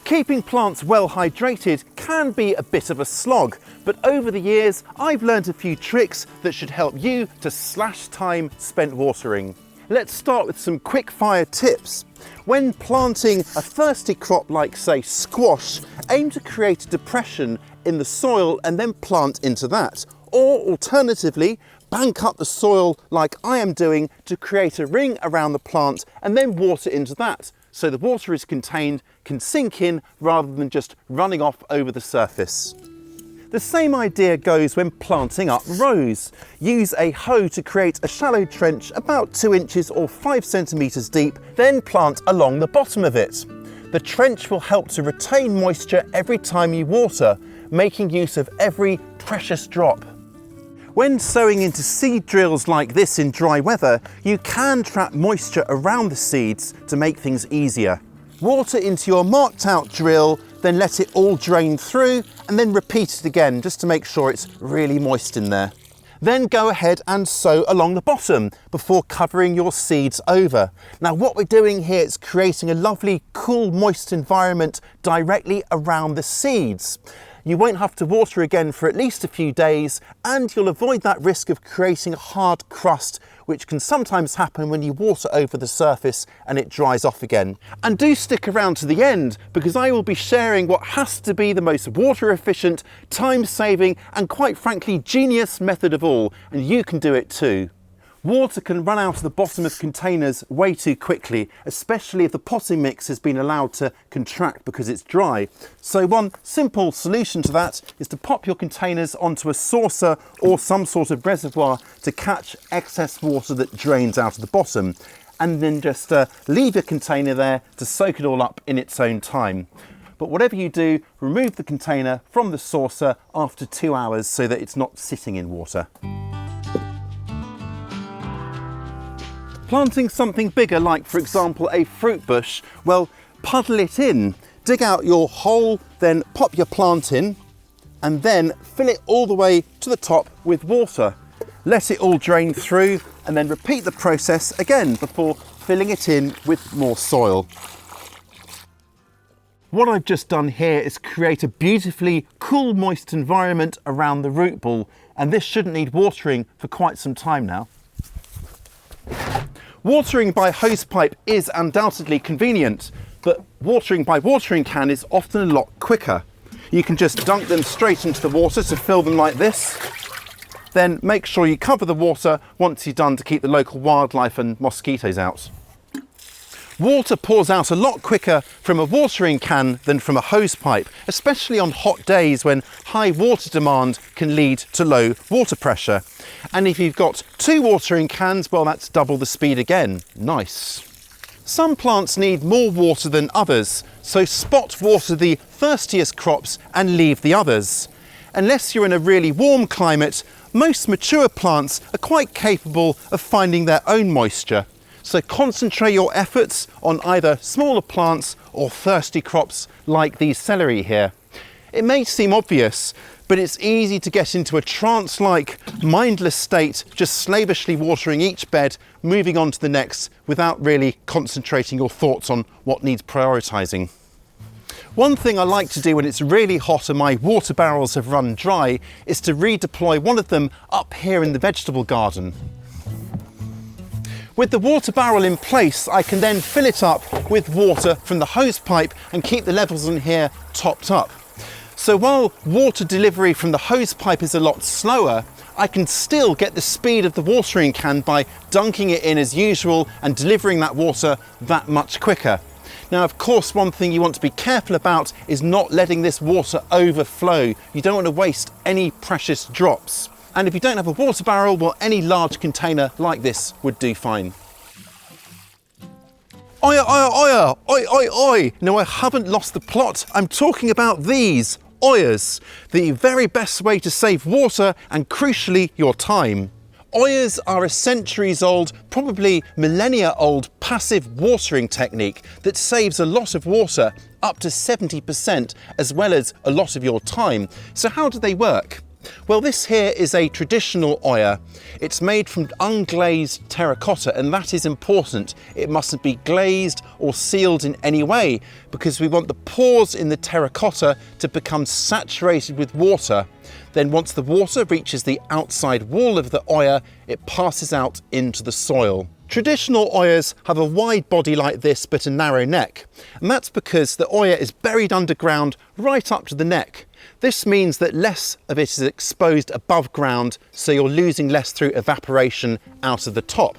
Keeping plants well hydrated can be a bit of a slog, but over the years I've learned a few tricks that should help you to slash time spent watering. Let's start with some quick fire tips. When planting a thirsty crop like, say, squash, aim to create a depression in the soil and then plant into that. Or alternatively, bank up the soil like I am doing to create a ring around the plant and then water into that. So the water is contained, can sink in rather than just running off over the surface. The same idea goes when planting up rows. Use a hoe to create a shallow trench about 2 inches or 5 centimetres deep, then plant along the bottom of it. The trench will help to retain moisture every time you water, making use of every precious drop. When sowing into seed drills like this in dry weather, you can trap moisture around the seeds to make things easier. Water into your marked out drill, then let it all drain through and then repeat it again just to make sure it's really moist in there. Then go ahead and sow along the bottom before covering your seeds over. Now what we're doing here is creating a lovely, cool, moist environment directly around the seeds. You won't have to water again for at least a few days, and you'll avoid that risk of creating a hard crust, which can sometimes happen when you water over the surface and it dries off again. And do stick around to the end, because I will be sharing what has to be the most water efficient, time saving, and quite frankly genius method of all, and you can do it too. Water can run out of the bottom of containers way too quickly, especially if the potting mix has been allowed to contract because it's dry. So one simple solution to that is to pop your containers onto a saucer or some sort of reservoir to catch excess water that drains out of the bottom, and then just leave your container there to soak it all up in its own time. But whatever you do, remove the container from the saucer after 2 hours so that it's not sitting in water. Planting something bigger, like for example a fruit bush, well, puddle it in. Dig out your hole, then pop your plant in, and then fill it all the way to the top with water. Let it all drain through, and then repeat the process again before filling it in with more soil. What I've just done here is create a beautifully cool, moist environment around the root ball, and this shouldn't need watering for quite some time now. Watering by hosepipe is undoubtedly convenient, but watering by watering can is often a lot quicker. You can just dunk them straight into the water to fill them like this. Then make sure you cover the water once you're done to keep the local wildlife and mosquitoes out. Water pours out a lot quicker from a watering can than from a hosepipe, especially on hot days when high water demand can lead to low water pressure. And if you've got 2 watering cans, well, that's double the speed again. Nice. Some plants need more water than others, so spot water the thirstiest crops and leave the others. Unless you're in a really warm climate, most mature plants are quite capable of finding their own moisture. So concentrate your efforts on either smaller plants or thirsty crops like these celery here. It may seem obvious, but it's easy to get into a trance-like, mindless state, just slavishly watering each bed, moving on to the next, without really concentrating your thoughts on what needs prioritising. One thing I like to do when it's really hot and my water barrels have run dry is to redeploy one of them up here in the vegetable garden. With the water barrel in place, I can then fill it up with water from the hose pipe and keep the levels in here topped up. So while water delivery from the hose pipe is a lot slower, I can still get the speed of the watering can by dunking it in as usual and delivering that water that much quicker. Now, of course, one thing you want to be careful about is not letting this water overflow. You don't want to waste any precious drops. And if you don't have a water barrel, well, any large container like this would do fine. Oi, oi, oi, oi, oi, oi. No, I haven't lost the plot. I'm talking about these, ollas, the very best way to save water and crucially your time. Ollas are a centuries-old, probably millennia-old passive watering technique that saves a lot of water, up to 70%, as well as a lot of your time. So how do they work? Well, this here is a traditional olla. It's made from unglazed terracotta, and that is important. It mustn't be glazed or sealed in any way because we want the pores in the terracotta to become saturated with water. Then once the water reaches the outside wall of the olla, it passes out into the soil. Traditional ollas have a wide body like this but a narrow neck, and that's because the olla is buried underground right up to the neck. This means that less of it is exposed above ground, so you're losing less through evaporation out of the top.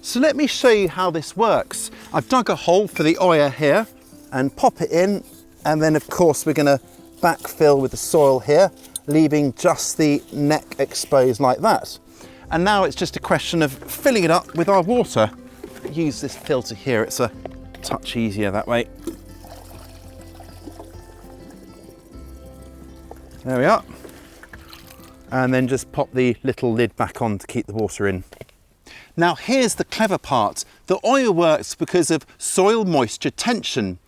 So let me show you how this works. I've dug a hole for the olla here and pop it in, and then of course we're going to backfill with the soil here, leaving just the neck exposed like that. And now it's just a question of filling it up with our water. Use this filter here, it's a touch easier that way. There we are. And then just pop the little lid back on to keep the water in. Now here's the clever part. The olla works because of soil moisture tension.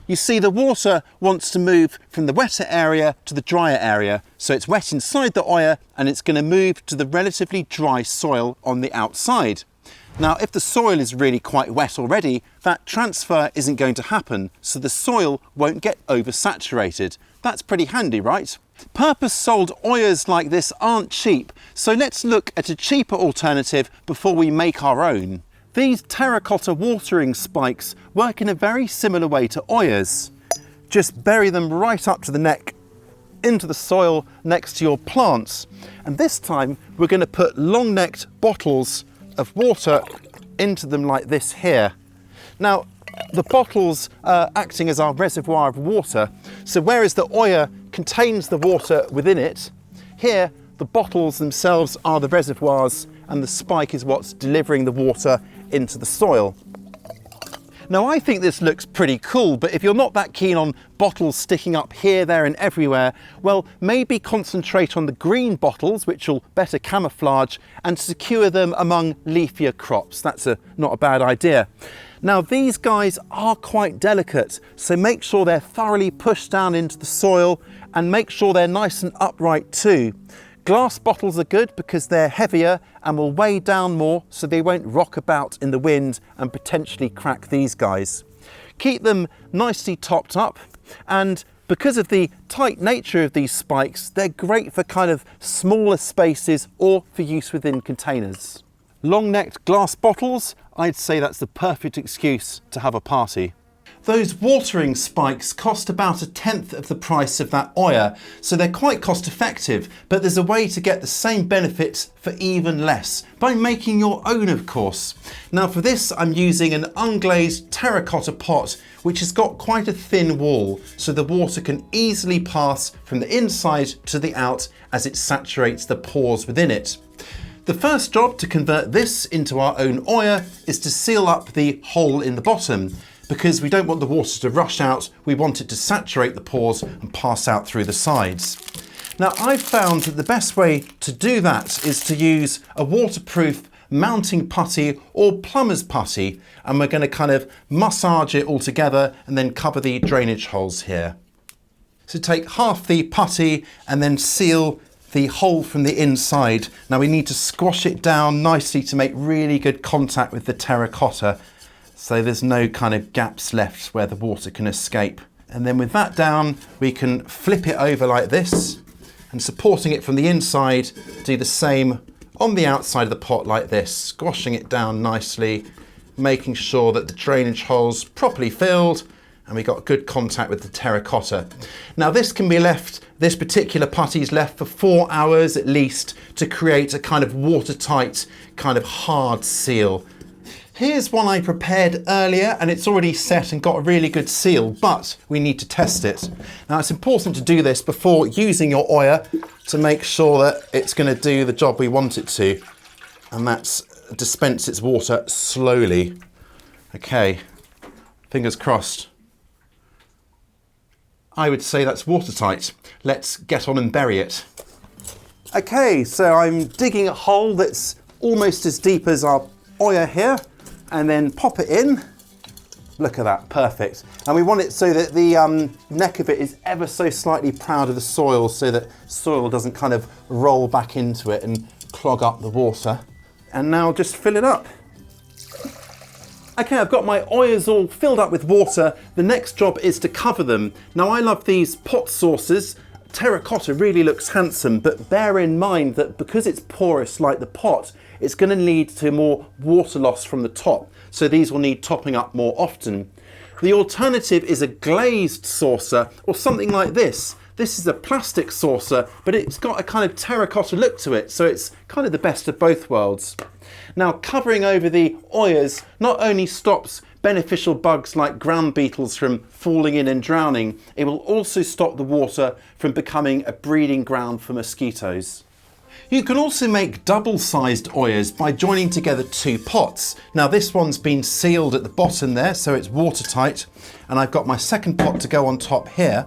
You see, the water wants to move from the wetter area to the drier area. So it's wet inside the olla and it's going to move to the relatively dry soil on the outside. Now, if the soil is really quite wet already, that transfer isn't going to happen, so the soil won't get oversaturated. That's pretty handy, right? Purpose-sold ollas like this aren't cheap, so let's look at a cheaper alternative before we make our own. These terracotta watering spikes work in a very similar way to ollas. Just bury them right up to the neck into the soil next to your plants. And this time we're going to put long-necked bottles of water into them like this here. Now, the bottles are acting as our reservoir of water, so whereas the olla contains the water within it, here the bottles themselves are the reservoirs and the spike is what's delivering the water into the soil. Now, I think this looks pretty cool, but if you're not that keen on bottles sticking up here, there and everywhere, well, maybe concentrate on the green bottles, which will better camouflage and secure them among leafier crops. That's not a bad idea. Now, these guys are quite delicate, so make sure they're thoroughly pushed down into the soil and make sure they're nice and upright too. Glass bottles are good because they're heavier and will weigh down more, so they won't rock about in the wind and potentially crack these guys. Keep them nicely topped up, and because of the tight nature of these spikes, they're great for kind of smaller spaces or for use within containers. Long-necked glass bottles, I'd say that's the perfect excuse to have a party. Those watering spikes cost about 1/10 of the price of that olla, so they're quite cost effective, but there's a way to get the same benefits for even less, by making your own of course. Now for this I'm using an unglazed terracotta pot which has got quite a thin wall, so the water can easily pass from the inside to the out as it saturates the pores within it. The first job to convert this into our own olla is to seal up the hole in the bottom. Because we don't want the water to rush out, we want it to saturate the pores and pass out through the sides. Now, I've found that the best way to do that is to use a waterproof mounting putty or plumber's putty, and we're going to kind of massage it all together and then cover the drainage holes here. So take half the putty and then seal the hole from the inside. Now we need to squash it down nicely to make really good contact with the terracotta, so there's no kind of gaps left where the water can escape. And then with that down, we can flip it over like this, and supporting it from the inside, do the same on the outside of the pot like this, squashing it down nicely, making sure that the drainage hole's properly filled and we got good contact with the terracotta. Now this can be left, this particular putty is left for 4 hours at least to create a kind of watertight, kind of hard seal. Here's one I prepared earlier and it's already set and got a really good seal, but we need to test it. Now it's important to do this before using your olla to make sure that it's going to do the job we want it to, and that's dispense its water slowly. Okay, fingers crossed. I would say that's watertight. Let's get on and bury it. Okay, so I'm digging a hole that's almost as deep as our olla here, and then pop it in Look at that, perfect. And we want it so that the neck of it is ever so slightly proud of the soil, so that soil doesn't kind of roll back into it and clog up the water. And now just fill it up. Okay, I've got my ollas all filled up with water. The next job is to cover them. Now I love these pot saucers. Terracotta really looks handsome, but bear in mind that because it's porous like the pot, it's going to lead to more water loss from the top. So these will need topping up more often. The alternative is a glazed saucer or something like this. This is a plastic saucer, but it's got a kind of terracotta look to it, so it's kind of the best of both worlds. Now, covering over the ollas not only stops beneficial bugs like ground beetles from falling in and drowning, it will also stop the water from becoming a breeding ground for mosquitoes. You can also make double-sized ollas by joining together two pots. Now this one's been sealed at the bottom there, so it's watertight, and I've got my second pot to go on top here,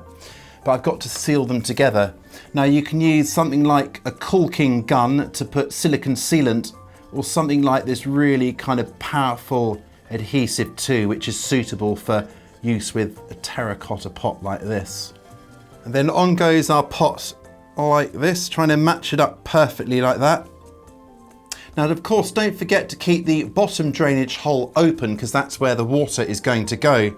but I've got to seal them together. Now you can use something like a caulking gun to put silicone sealant, or something like this really kind of powerful adhesive too, which is suitable for use with a terracotta pot like this. And then on goes our pot like this, trying to match it up perfectly like that. Now of course don't forget to keep the bottom drainage hole open, because that's where the water is going to go.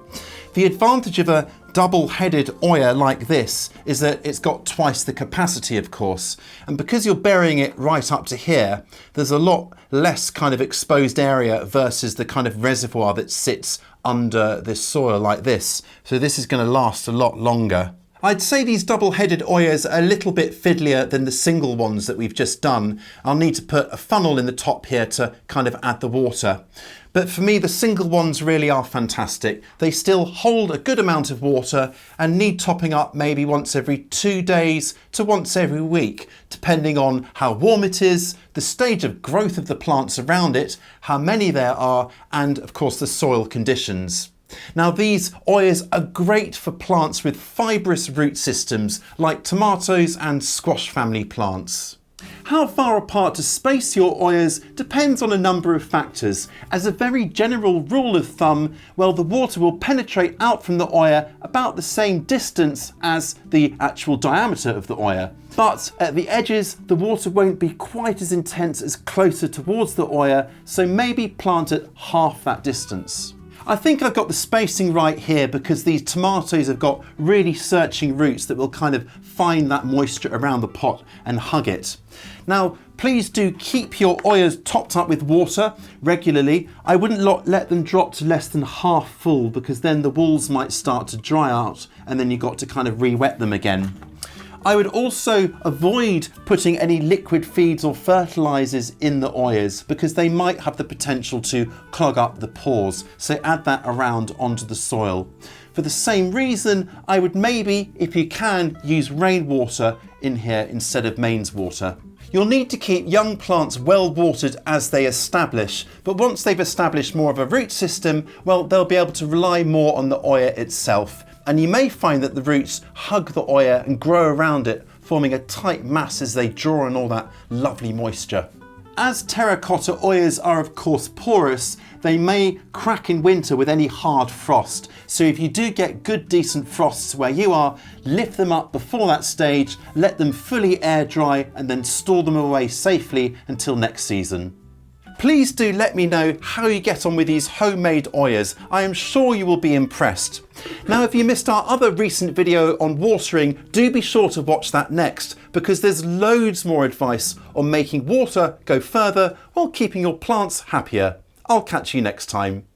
The advantage of a double-headed olla like this is that it's got twice the capacity, of course, and because you're burying it right up to here, there's a lot less kind of exposed area versus the kind of reservoir that sits under this soil like this. So this is going to last a lot longer. I'd say these double-headed ollas are a little bit fiddlier than the single ones that we've just done. I'll need to put a funnel in the top here to kind of add the water. But for me, the single ones really are fantastic. They still hold a good amount of water and need topping up maybe once every 2 days to once every week, depending on how warm it is, the stage of growth of the plants around it, how many there are, and of course the soil conditions. Now these ollas are great for plants with fibrous root systems like tomatoes and squash family plants. How far apart to space your ollas depends on a number of factors. As a very general rule of thumb, well, the water will penetrate out from the olla about the same distance as the actual diameter of the olla. But at the edges, the water won't be quite as intense as closer towards the olla, so maybe plant at half that distance. I think I've got the spacing right here because these tomatoes have got really searching roots that will kind of find that moisture around the pot and hug it. Now, please do keep your ollas topped up with water regularly. I wouldn't let them drop to less than half full, because then the walls might start to dry out and then you've got to kind of re-wet them again. I would also avoid putting any liquid feeds or fertilizers in the ollas, because they might have the potential to clog up the pores, so add that around onto the soil. For the same reason, I would maybe, if you can, use rainwater in here instead of Mayans water. You'll need to keep young plants well watered as they establish, but once they've established more of a root system, well, they'll be able to rely more on the olla itself. And you may find that the roots hug the olla and grow around it, forming a tight mass as they draw in all that lovely moisture. As terracotta ollas are of course porous, they may crack in winter with any hard frost. So if you do get good decent frosts where you are, lift them up before that stage, let them fully air dry, and then store them away safely until next season. Please do let me know how you get on with these homemade ollas. I am sure you will be impressed. Now, if you missed our other recent video on watering, do be sure to watch that next, because there's loads more advice on making water go further while keeping your plants happier. I'll catch you next time.